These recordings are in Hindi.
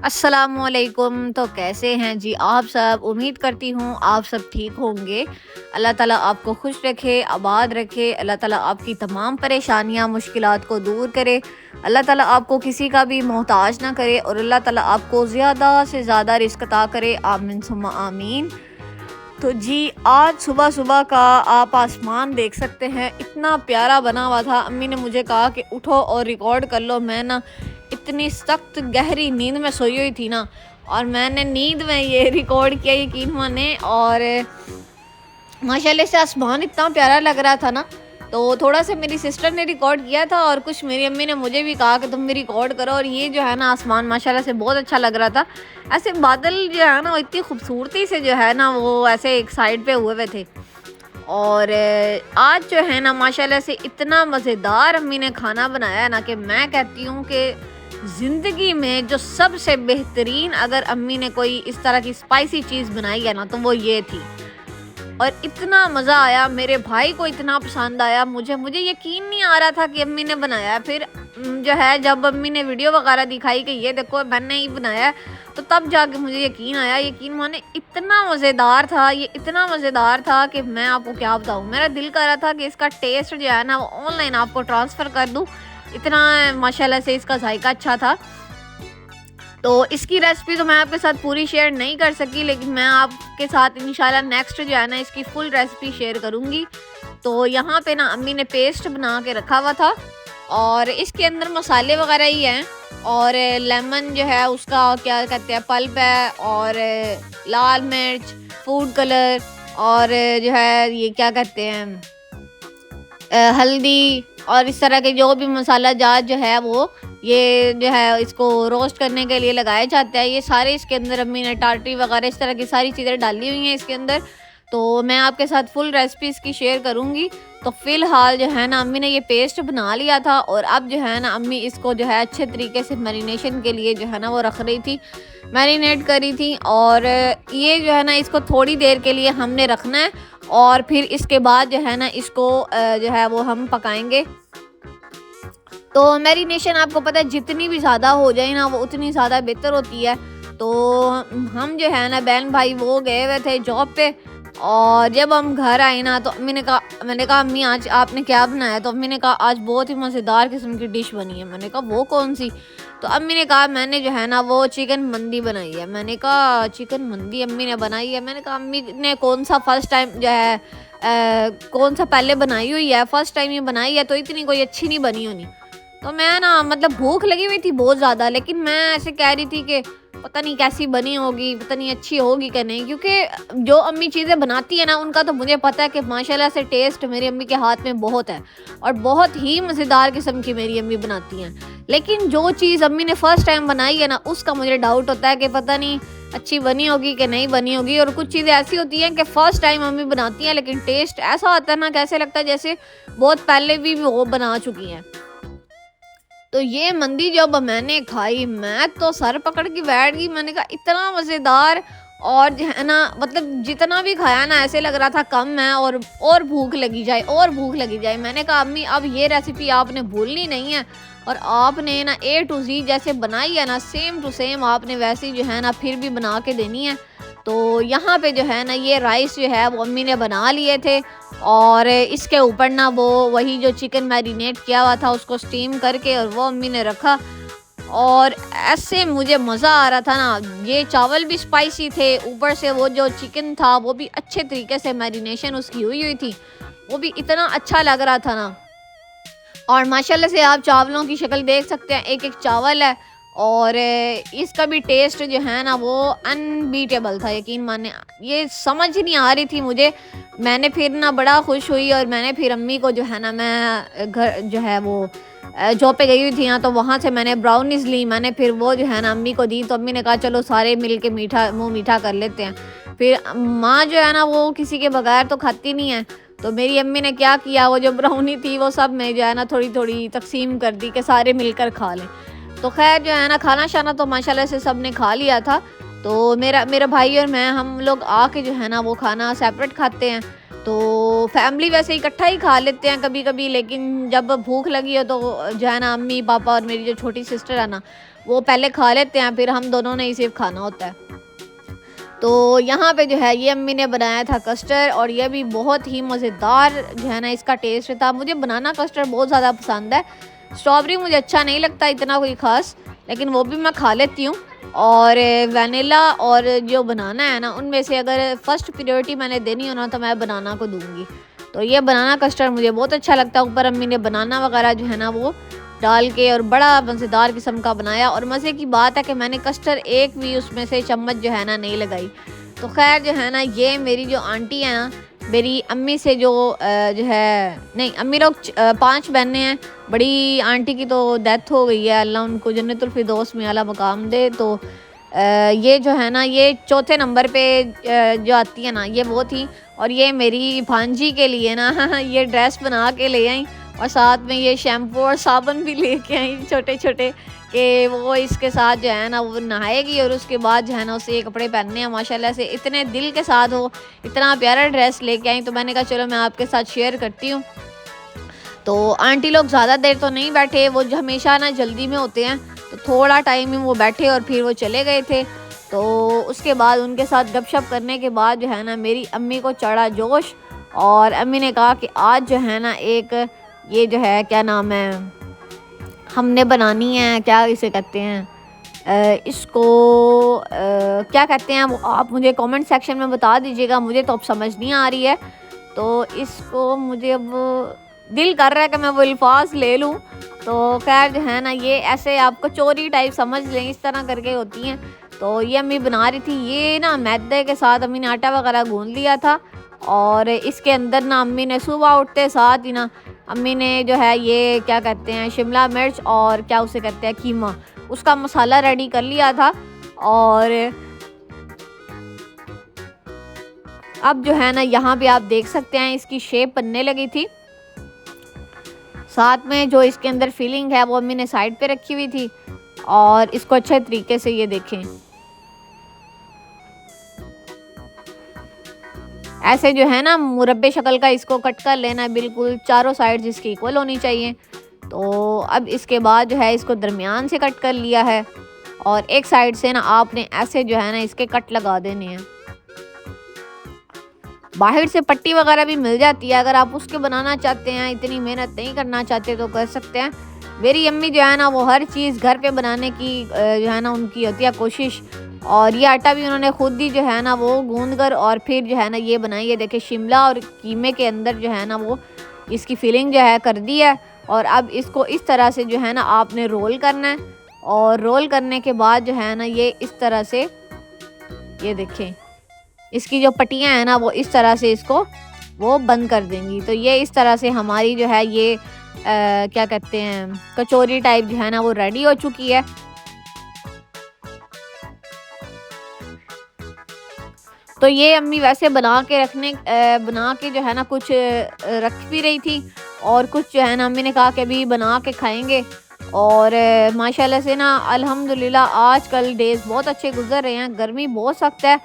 अस्सलामुअलैकुम। तो कैसे हैं जी आप सब? उम्मीद करती हूँ आप सब ठीक होंगे। अल्लाह ताला आपको खुश रखे, आबाद रखे। अल्लाह ताला आपकी तमाम परेशानियाँ मुश्किलात को दूर करे। अल्लाह ताला आपको किसी का भी मोहताज ना करे और अल्लाह ताला आपको ज़्यादा से ज़्यादा रिस्क अता करे। आमीन सुम्मा आमीन। तो जी, आज सुबह सुबह का आप आसमान देख सकते हैं, इतना प्यारा बना हुआ था। अम्मी ने मुझे कहा कि उठो और रिकॉर्ड कर लो। मैं ना इतनी सख्त गहरी नींद में सोई हुई थी ना, और मैंने नींद में ये रिकॉर्ड किया, यकीन माने। और माशाल्लाह से आसमान इतना प्यारा लग रहा था ना, तो थोड़ा सा मेरी सिस्टर ने रिकॉर्ड किया था और कुछ मेरी अम्मी ने मुझे भी कहा कि तुम भी रिकॉर्ड करो। और ये जो है ना आसमान माशाल्लाह से बहुत अच्छा लग रहा था। ऐसे बादल जो है ना वो इतनी खूबसूरती से जो है ना वो ऐसे एक साइड पे हुए हुए थे। और आज जो है ना माशाल्लाह से इतना मज़ेदार अम्मी ने खाना बनाया है ना कि मैं कहती हूँ कि ज़िंदगी में जो सबसे बेहतरीन अगर अम्मी ने कोई इस तरह की स्पाइसी चीज़ बनाई है ना तो वो ये थी। और इतना मज़ा आया, मेरे भाई को इतना पसंद आया। मुझे मुझे यकीन नहीं आ रहा था कि अम्मी ने बनाया है। फिर जो है जब अम्मी ने वीडियो वगैरह दिखाई कि ये देखो मैंने ही बनाया है, तो तब जाके मुझे यकीन आया। यकीन माने इतना मज़ेदार था ये, इतना मज़ेदार था कि मैं आपको क्या बताऊँ। मेरा दिल कर रहा था कि इसका टेस्ट जो है ना वो ऑनलाइन आपको ट्रांसफ़र कर दूँ, इतना माशाल्लाह से इसका जायका अच्छा था। तो इसकी रेसिपी तो मैं आपके साथ पूरी शेयर नहीं कर सकी, लेकिन मैं आपके साथ इंशाल्लाह नेक्स्ट जो है ना इसकी फुल रेसिपी शेयर करूँगी। तो यहाँ पे ना अम्मी ने पेस्ट बना के रखा हुआ था और इसके अंदर मसाले वगैरह ही हैं। और लेमन जो है उसका क्या कहते हैं पल्प है, और लाल मिर्च, फूड कलर, और जो है ये क्या कहते हैं हल्दी, और इस तरह के जो भी मसाला जात जो है वो ये जो है इसको रोस्ट करने के लिए लगाया जाता है। ये सारे इसके अंदर अम्मी ने टाटरी वगैरह इस तरह की सारी चीज़ें डाली हुई हैं इसके अंदर। तो मैं आपके साथ फुल रेसिपी इसकी शेयर करूँगी। तो फ़िलहाल जो है ना अम्मी ने ये पेस्ट बना लिया था और अब जो है ना अम्मी इसको जो है अच्छे तरीके से मैरिनेशन के लिए जो है ना वो रख रही थी, मैरिनेट करी थी। और ये जो है ना इसको थोड़ी देर के लिए हमने रखना है और फिर इसके बाद जो है ना इसको जो है वो हम पकाएंगे। तो मैरिनेशन आपको पता है जितनी भी ज़्यादा हो जाए ना वो उतनी ज़्यादा बेहतर होती है। तो हम जो है ना बहन भाई वो गए हुए थे जॉब पे, और जब हम घर आए ना तो अम्मी ने कहा, मैंने कहा अम्मी आज आपने क्या बनाया? तो अम्मी ने कहा आज बहुत ही मज़ेदार किस्म की डिश बनी है। मैंने कहा वो कौन सी? तो अम्मी ने कहा मैंने जो है ना वो चिकन मंदी बनाई है। मैंने कहा चिकन मंदी अम्मी ने बनाई है? मैंने कहा अम्मी ने कौन सा फर्स्ट टाइम जो है कौन सा पहले बनाई हुई है, फर्स्ट टाइम ये बनाई है तो इतनी कोई अच्छी नहीं बनी होनी। तो मैं ना मतलब भूख लगी हुई थी बहुत ज़्यादा, लेकिन मैं ऐसे कह रही थी कि पता नहीं कैसी बनी होगी, पता नहीं अच्छी होगी कि नहीं, क्योंकि जो अम्मी चीज़ें बनाती है ना उनका तो मुझे पता है कि माशाल्लाह से टेस्ट मेरी अम्मी के हाथ में बहुत है और बहुत ही मज़ेदार किस्म की मेरी अम्मी बनाती हैं। लेकिन जो चीज़ अम्मी ने फ़र्स्ट टाइम बनाई है ना उसका मुझे डाउट होता है कि पता नहीं अच्छी बनी होगी कि नहीं बनी होगी। और कुछ चीज़ें ऐसी होती हैं कि फ़र्स्ट टाइम अम्मी बनाती हैं लेकिन टेस्ट ऐसा आता है ना, कैसे लगता है जैसे बहुत पहले भी वो बना चुकी हैं। तो ये मंदी जब मैंने खाई मैं तो सर पकड़ के बैठ गई। मैंने कहा इतना मज़ेदार, और जो है ना मतलब जितना भी खाया ना ऐसे लग रहा था कम है और भूख लगी जाए और भूख लगी जाए। मैंने कहा अम्मी अब ये रेसिपी आपने भूलनी नहीं है और आपने ना A to Z जैसे बनाई है ना सेम टू सेम आपने वैसे ही जो है ना फिर भी बना के देनी है। तो यहाँ पे जो है ना ये राइस जो है वो अम्मी ने बना लिए थे और इसके ऊपर ना वो वही जो चिकन मैरिनेट किया हुआ था उसको स्टीम करके और वो अम्मी ने रखा। और ऐसे मुझे मज़ा आ रहा था ना, ये चावल भी स्पाइसी थे, ऊपर से वो जो चिकन था वो भी अच्छे तरीके से मैरिनेशन उसकी हुई हुई थी, वो भी इतना अच्छा लग रहा था ना। और माशाल्लाह से आप चावलों की शक्ल देख सकते हैं, एक एक चावल है और इसका भी टेस्ट जो है ना वो अनबीटेबल था। यकीन माने ये समझ ही नहीं आ रही थी मुझे। मैंने फिर ना बड़ा खुश हुई और मैंने फिर अम्मी को जो है ना मैं घर जो है वो जॉब पे गई हुई थी यहाँ, तो वहाँ से मैंने ब्राउनीज ली। मैंने फिर वो जो है ना अम्मी को दी, तो अम्मी ने कहा चलो सारे मिल के मीठा मुँह मीठा कर लेते हैं। फिर माँ जो है ना वो किसी के बगैर तो खाती नहीं है, तो मेरी अम्मी ने क्या किया वो जो ब्राउनी थी वो सब में जो है ना थोड़ी थोड़ी तकसीम कर दी कि सारे मिलकर खा लें। तो खैर जो है ना खाना शाना तो माशाल्लाह से सब ने खा लिया था। तो मेरा भाई और मैं हम लोग आके जो है ना वो खाना सेपरेट खाते हैं। तो फैमिली वैसे इकट्ठा ही खा लेते हैं कभी कभी, लेकिन जब भूख लगी हो तो जो है ना अम्मी पापा और मेरी जो छोटी सिस्टर है ना वो पहले खा लेते हैं, फिर हम दोनों ने ही सिर्फ खाना होता है। तो यहाँ पे जो है ये अम्मी ने बनाया था कस्टर्ड, और ये भी बहुत ही मज़ेदार जो है ना इसका टेस्ट था। मुझे बनाना कस्टर्ड बहुत ज़्यादा पसंद है। स्ट्रॉबेरी मुझे अच्छा नहीं लगता इतना कोई ख़ास, लेकिन वो भी मैं खा लेती हूँ। और वनीला और जो बनाना है ना, उनमें से अगर फ़र्स्ट प्रायोरिटी मैंने देनी हो ना तो मैं बनाना को दूँगी। तो ये बनाना कस्टर्ड मुझे बहुत अच्छा लगता है। ऊपर अम्मी ने बनाना वगैरह जो है ना वो डाल के और बड़ा मज़ेदार किस्म का बनाया। और मज़े की बात है कि मैंने कस्टर्ड एक भी उसमें से चम्मच जो है ना नहीं लगाई। तो खैर जो है ना ये मेरी जो आंटी है ना, मेरी अम्मी से जो जो है, नहीं अम्मी लोग 5 बहनें हैं। बड़ी आंटी की तो डेथ हो गई है, अल्लाह उनको जन्नतुल फिरदौस में आला मकाम दे। तो ये जो है ना ये चौथे नंबर पे जो आती है ना ये वो थी। और ये मेरी भांजी के लिए ना ये ड्रेस बना के ले आई, और साथ में ये शैम्पू और साबुन भी लेके आई छोटे छोटे, कि वो इसके साथ जो है ना वो नहाएगी और उसके बाद जो है ना उसे ये कपड़े पहनने हैं। माशाल्लाह से इतने दिल के साथ वो इतना प्यारा ड्रेस लेके आई, तो मैंने कहा चलो मैं आपके साथ शेयर करती हूँ। तो आंटी लोग ज़्यादा देर तो नहीं बैठे, वो जो हमेशा ना जल्दी में होते हैं, तो थोड़ा टाइम ही वो बैठे और फिर वो चले गए थे। तो उसके बाद उनके साथ गपशप करने के बाद जो है ना मेरी अम्मी को चढ़ा जोश, और अम्मी ने कहा कि आज जो है ना एक ये जो है क्या नाम है हमने बनानी है, क्या इसे कहते हैं इसको क्या कहते हैं वो आप मुझे कमेंट सेक्शन में बता दीजिएगा, मुझे तो अब समझ नहीं आ रही है। तो इसको मुझे अब दिल कर रहा है कि मैं वो अल्फाज ले लूँ। तो खैर जो है ना ये ऐसे आप कचौरी टाइप समझ लें, इस तरह करके होती हैं। तो ये अम्मी बना रही थी, ये ना मैदे के साथ अम्मी ने आटा वगैरह गूंद लिया था, और इसके अंदर ना अम्मी ने सुबह उठते साथ ही ना अम्मी ने जो है ये क्या कहते हैं शिमला मिर्च और क्या उसे कहते हैं कीमा, उसका मसाला रेडी कर लिया था। और अब जो है ना यहाँ पे आप देख सकते हैं इसकी शेप बनने लगी थी। साथ में जो इसके अंदर फीलिंग है वो अम्मी ने साइड पे रखी हुई थी, और इसको अच्छे तरीके से ये देखें ऐसे जो है ना मुरब्बे शक्ल का इसको कट कर लेना है, बिल्कुल चारों साइड इसकी इक्वल होनी चाहिए। तो अब इसके बाद जो है इसको दरमियान से कट कर लिया है, और एक साइड से ना आपने ऐसे जो है ना इसके कट लगा देने हैं। बाहर से पट्टी वगैरह भी मिल जाती है, अगर आप उसके बनाना चाहते हैं, इतनी मेहनत नहीं करना चाहते तो कर सकते हैं। मेरी अम्मी जो है ना वो हर चीज़ घर पे बनाने की जो है ना उनकी होती है कोशिश। और ये आटा भी उन्होंने खुद ही जो है ना वो गूंद कर और फिर जो है ना ये बनाई है। देखिए शिमला और कीमे के अंदर जो है ना वो इसकी फिलिंग जो है कर दी है। और अब इसको इस तरह से जो है ना आपने रोल करना है, और रोल करने के बाद जो है ना ये इस तरह से ये देखें इसकी जो पट्टियाँ हैं ना वो इस तरह से इसको वो बंद कर देंगी। तो ये इस तरह से हमारी जो है ये क्या कहते हैं कचौरी टाइप जो है ना वो रेडी हो चुकी है। तो ये अम्मी वैसे बना के जो है ना कुछ रख भी रही थी, और कुछ जो है ना अम्मी ने कहा कि अभी बना के खाएंगे। और माशाल्लाह से ना अल्हम्दुलिल्लाह आजकल डेज़ बहुत अच्छे गुजर रहे हैं। गर्मी बहुत सख्त है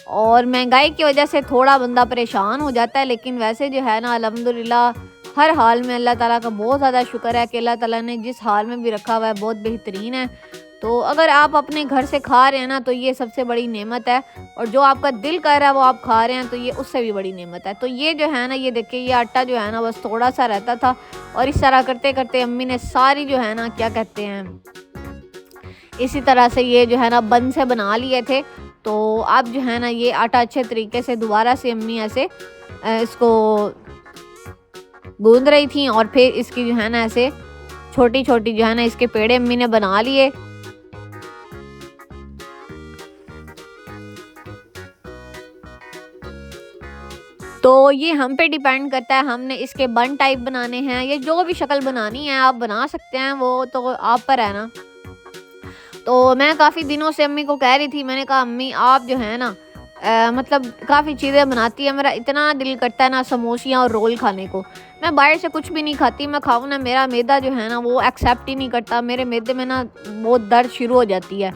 और महंगाई की वजह से थोड़ा बंदा परेशान हो जाता है, लेकिन वैसे जो है ना अल्हम्दुलिल्लाह हर हाल में अल्लाह ताला का बहुत ज़्यादा शुक्र है कि अल्लाह ताला ने जिस हाल में भी रखा हुआ है बहुत बेहतरीन है। तो अगर आप अपने घर से खा रहे हैं ना तो ये सबसे बड़ी नेमत है, और जो आपका दिल कर रहा है वो आप खा रहे हैं तो ये उससे भी बड़ी नेमत है। तो ये जो है ना ये देखिए ये आटा जो है ना बस थोड़ा सा रहता था, और इस तरह करते करते अम्मी ने सारी जो है ना क्या कहते हैं इसी तरह से ये जो है ना बन से बना लिए थे। तो अब जो है ना ये आटा अच्छे तरीके से दोबारा से अम्मी ऐसे इसको गूंद रही थी, और फिर इसकी जो है ना ऐसे छोटी छोटी जो है ना इसके पेड़े अम्मी ने बना लिए। तो ये हम पे डिपेंड करता है, हमने इसके बन टाइप बनाने हैं या जो भी शक्ल बनानी है आप बना सकते हैं, वो तो आप पर है ना। तो मैं काफ़ी दिनों से अम्मी को कह रही थी, मैंने कहा अम्मी आप जो है ना मतलब काफ़ी चीज़ें बनाती है, मेरा इतना दिल करता है ना समोसियाँ और रोल खाने को। मैं बाहर से कुछ भी नहीं खाती, मैं खाऊँ ना मेरा मैदा जो है ना वो एक्सेप्ट ही नहीं करता, मेरे मैदे में ना बहुत दर्द शुरू हो जाती है।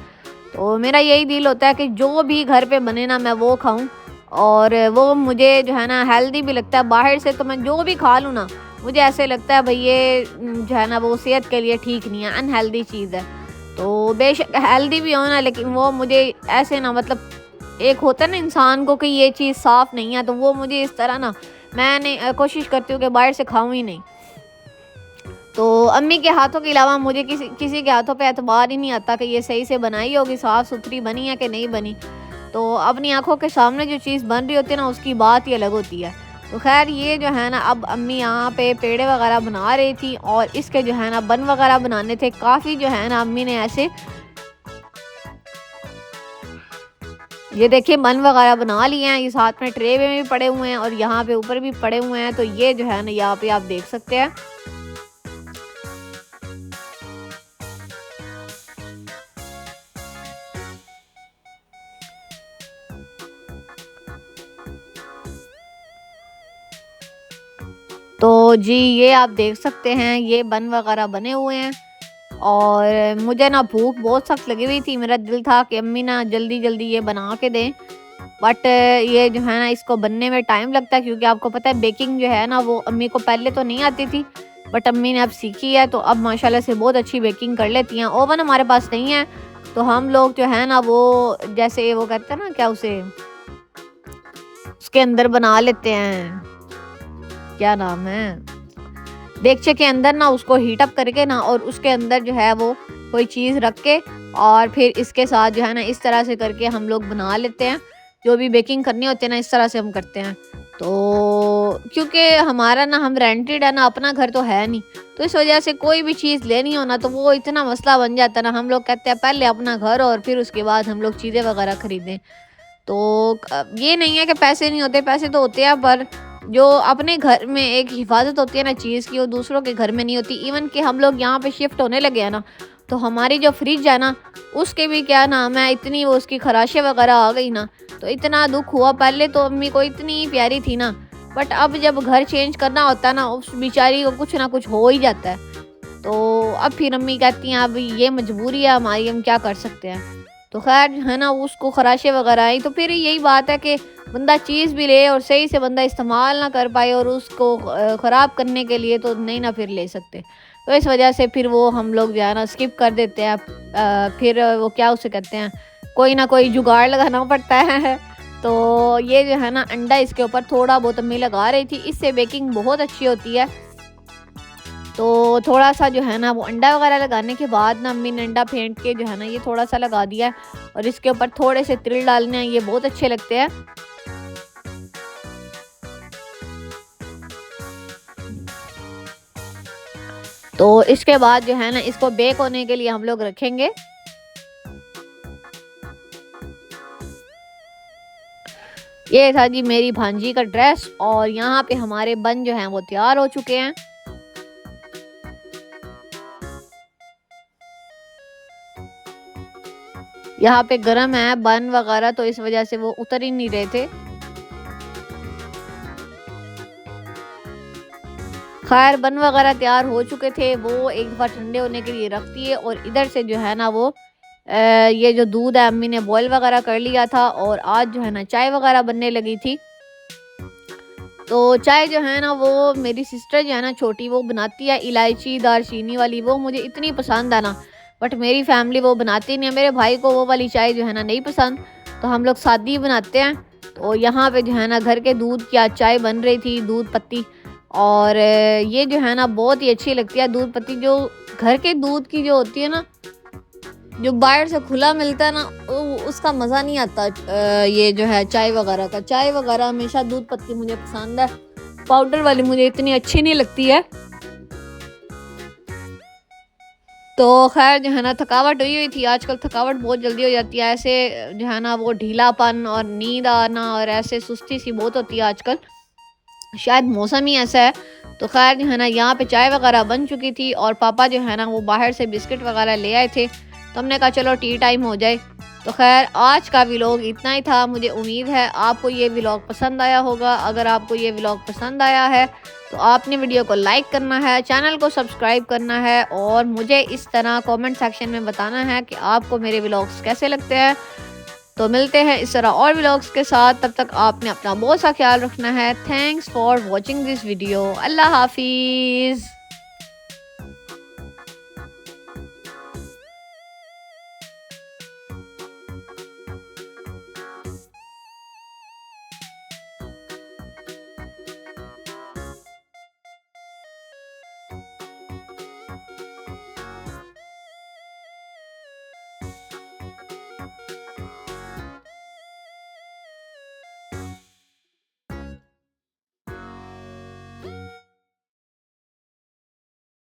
तो मेरा यही दिल होता है कि जो भी घर पे बने ना मैं वो खाऊं, और वो मुझे जो है ना हेल्दी भी लगता है। बाहर से तो मैं जो भी खा लूँ ना मुझे ऐसे लगता है भाई ये जो है ना वो सेहत के लिए ठीक नहीं है, अनहेल्दी चीज़ है। तो बेशक हेल्दी भी हो ना, लेकिन वो मुझे ऐसे ना, मतलब एक होता है ना इंसान को कि ये चीज़ साफ़ नहीं है, तो वो मुझे इस तरह ना, मैंने कोशिश करती हूँ कि बाहर से खाऊं ही नहीं। तो अम्मी के हाथों के अलावा मुझे किसी किसी के हाथों पे एतबार ही नहीं आता कि ये सही से बनाई होगी, साफ़ सुथरी बनी है कि नहीं बनी। तो अपनी आंखों के सामने जो चीज़ बन रही होती है ना, उसकी बात ही अलग होती है। तो खैर ये जो है ना, अब अम्मी यहाँ पे पेड़े वगैरह बना रही थी और इसके जो है ना बन वगैरह बनाने थे। काफ़ी जो है ना अम्मी ने ऐसे, ये देखिए बन वगैरह बना लिए हैं। ये साथ में ट्रे में भी पड़े हुए हैं और यहाँ पे ऊपर भी पड़े हुए हैं। तो ये जो है ना यहाँ पे आप देख सकते हैं। तो जी ये आप देख सकते हैं, ये बन वगैरह बने हुए हैं और मुझे ना भूख बहुत सख्त लगी हुई थी। मेरा दिल था कि अम्मी ना जल्दी जल्दी ये बना के दें, बट ये जो है ना इसको बनने में टाइम लगता है, क्योंकि आपको पता है बेकिंग जो है ना वो अम्मी को पहले तो नहीं आती थी, बट अम्मी ने अब सीखी है। तो अब माशाल्लाह से बहुत अच्छी बेकिंग कर लेती हैं। ओवन हमारे पास नहीं है, तो हम लोग जो है ना वो जैसे वो कहते हैं ना, क्या उसे उसके अंदर बना लेते हैं, क्या नाम है, देगचे के अंदर ना उसको हीट अप करके ना, और उसके अंदर जो है वो कोई चीज़ रख के और फिर इसके साथ जो है ना इस तरह से करके हम लोग बना लेते हैं। जो भी बेकिंग करनी होती है ना, इस तरह से हम करते हैं। तो क्योंकि हमारा ना, हम रेंटेड है ना, अपना घर तो है नहीं, तो इस वजह से कोई भी चीज़ लेनी हो ना, तो वो इतना मसला बन जाता है ना। हम लोग कहते हैं पहले अपना घर और फिर उसके बाद हम लोग चीज़ें वगैरह खरीदें। तो ये नहीं है कि पैसे नहीं होते, पैसे तो होते हैं, पर जो अपने घर में एक हिफाजत होती है ना चीज़ की, वो दूसरों के घर में नहीं होती। इवन कि हम लोग यहाँ पे शिफ्ट होने लगे हैं ना, तो हमारी जो फ्रिज है ना, उसके भी क्या नाम है, इतनी वो उसकी खराशें वगैरह आ गई ना, तो इतना दुख हुआ। पहले तो अम्मी को इतनी प्यारी थी ना, बट अब जब घर चेंज करना होता है ना, उस बेचारी को कुछ ना कुछ हो ही जाता है। तो अब फिर अम्मी कहती हैं अब ये मजबूरी है हमारी, हम क्या कर सकते हैं। तो खैर है ना, उसको खराशे वगैरह आई, तो फिर यही बात है कि बंदा चीज़ भी ले और सही से बंदा इस्तेमाल ना कर पाए, और उसको ख़राब करने के लिए तो नहीं ना फिर ले सकते। तो इस वजह से फिर वो हम लोग जो है ना स्किप कर देते हैं। फिर वो क्या उसे कहते हैं, कोई ना कोई जुगाड़ लगाना पड़ता है। तो ये जो है ना अंडा इसके ऊपर थोड़ा बहुत अम्मी लगा रही थी, इससे बेकिंग बहुत अच्छी होती है। तो थोड़ा सा जो है ना वो अंडा वगैरह लगाने के बाद ना अम्मी ने अंडा फेंट के जो है ना ये थोड़ा सा लगा दिया है, और इसके ऊपर थोड़े से तिल डालने हैं, ये बहुत अच्छे लगते हैं। तो इसके बाद जो है ना इसको बेक होने के लिए हम लोग रखेंगे। ये था जी मेरी भांजी का ड्रेस, और यहाँ पे हमारे बन जो हैं वो तैयार हो चुके हैं। यहाँ पे गरम है बन वगैरह, तो इस वजह से वो उतर ही नहीं रहे थे। खैर बन वगैरह तैयार हो चुके थे, वो एक दफ़ा ठंडे होने के लिए रख दिए, और इधर से जो है ना वो ये जो दूध है अम्मी ने बॉयल वगैरह कर लिया था, और आज जो है ना चाय वगैरह बनने लगी थी। तो चाय जो है ना वो मेरी सिस्टर जो है ना छोटी, वो बनाती है इलायची दालचीनी वाली, वो मुझे इतनी पसंद है ना, बट मेरी फैमिली वो बनाती नहीं है। मेरे भाई को वो वाली चाय जो है ना नहीं पसंद, तो हम लोग सादी बनाते हैं। तो यहाँ पे जो है ना घर के दूध की आज चाय बन रही थी, दूध पत्ती, और ये जो है ना बहुत ही अच्छी लगती है दूध पत्ती। जो घर के दूध की जो होती है ना, जो बाहर से खुला मिलता है ना, उसका मज़ा नहीं आता। ये जो है चाय वगैरह का, चाय वगैरह हमेशा दूध पत्ती मुझे पसंद है, पाउडर वाली मुझे इतनी अच्छी नहीं लगती है। तो खैर जो है ना थकावट हुई थी, आजकल थकावट बहुत जल्दी हो जाती है, ऐसे जो है ना वो ढीलापन और नींद आना और ऐसे सुस्ती सी बहुत होती है आजकल, शायद मौसम ही ऐसा है। तो खैर जो है ना यहाँ पे चाय वगैरह बन चुकी थी, और पापा जो है ना वो बाहर से बिस्किट वगैरह ले आए थे, तो हमने कहा चलो टी टाइम हो जाए। तो खैर आज का व्लॉग इतना ही था। मुझे उम्मीद है आपको ये व्लॉग पसंद आया होगा। अगर आपको ये व्लॉग पसंद आया है तो आपने वीडियो को लाइक करना है, चैनल को सब्सक्राइब करना है, और मुझे इस तरह कमेंट सेक्शन में बताना है कि आपको मेरे व्लॉग्स कैसे लगते हैं। तो मिलते हैं इस तरह और व्लॉग्स के साथ, तब तक आपने अपना बहुत सा ख्याल रखना है। Thanks for watching this video. अल्लाह हाफिज़।